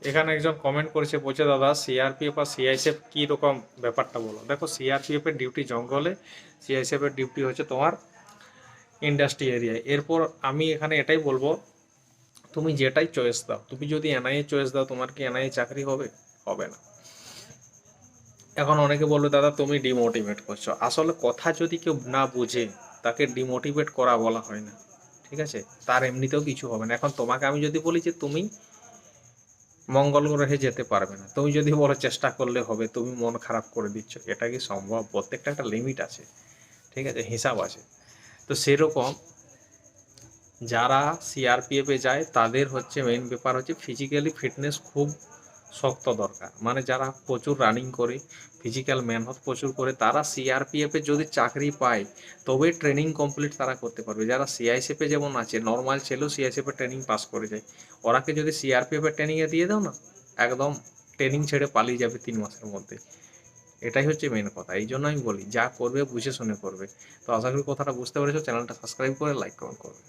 এখানে একজন কমেন্ট করেছে, বলছে দাদা সিআরপিএফ আর সিআইএসএফ কী রকম ব্যাপারটা বলো। দেখো, সিআরপিএফের ডিউটি জঙ্গলে, সিআইএসএফের ডিউটি হচ্ছে তোমার ইন্ডাস্ট্রি এরিয়ায়। এরপর আমি এখানে এটাই বলবো, তুমি যেটাই চয়েস দাও, তুমি যদি এনআইএ চয়েস দাও, তোমার কি এনআইএ চাকরি হবে? হবে না। এখন অনেকে বলবে দাদা তুমি ডিমোটিভেট করছো। আসলে কথা যদি কেউ না বুঝে, তাকে ডিমোটিভেট করা বলা হয় না, ঠিক আছে? তার এমনিতেও কিছু হবে না। এখন তোমাকে আমি যদি বলি যে তুমি মঙ্গল গ্রহে যেতে পারবে না, তুমি যদি বলো চেষ্টা করলে হবে, তুমি মন খারাপ করে দিচ্ছ, এটা কি সম্ভব? প্রত্যেকটা একটা লিমিট আছে, ঠিক আছে, হিসাব আছে। তো সেরকম যারা সিআরপিএফে যায় তাদের হচ্ছে মেইন ব্যাপার হচ্ছে ফিজিক্যালি ফিটনেস খুব শক্ত দরকার। মানে যারা প্রচুর রানিং করে, ফিজিক্যাল মেহনত প্রচুর করে, তারা সিআরপিএফে যদি চাকরি পায় তবে ট্রেনিং কমপ্লিট তারা করতে পারবে। যারা সিআইএসএফে যেমন আছে, নর্মাল ছেলেও সিআইএসএফে ট্রেনিং পাস করে যায়, ওরাকে যদি সিআরপিএফের ট্রেনিংয়ে দিয়ে দাও না, একদম ট্রেনিং ছেড়ে পালিয়ে যাবে 3 মাসের মধ্যে। এটাই হচ্ছে মেন কথা। এই জন্য আমি বলি, যা করবে বুঝে শুনে করবে। তো আশা করি কথাটা বুঝতে পেরেছো। চ্যানেলটা সাবস্ক্রাইব করে লাইক কমেন্ট করবে।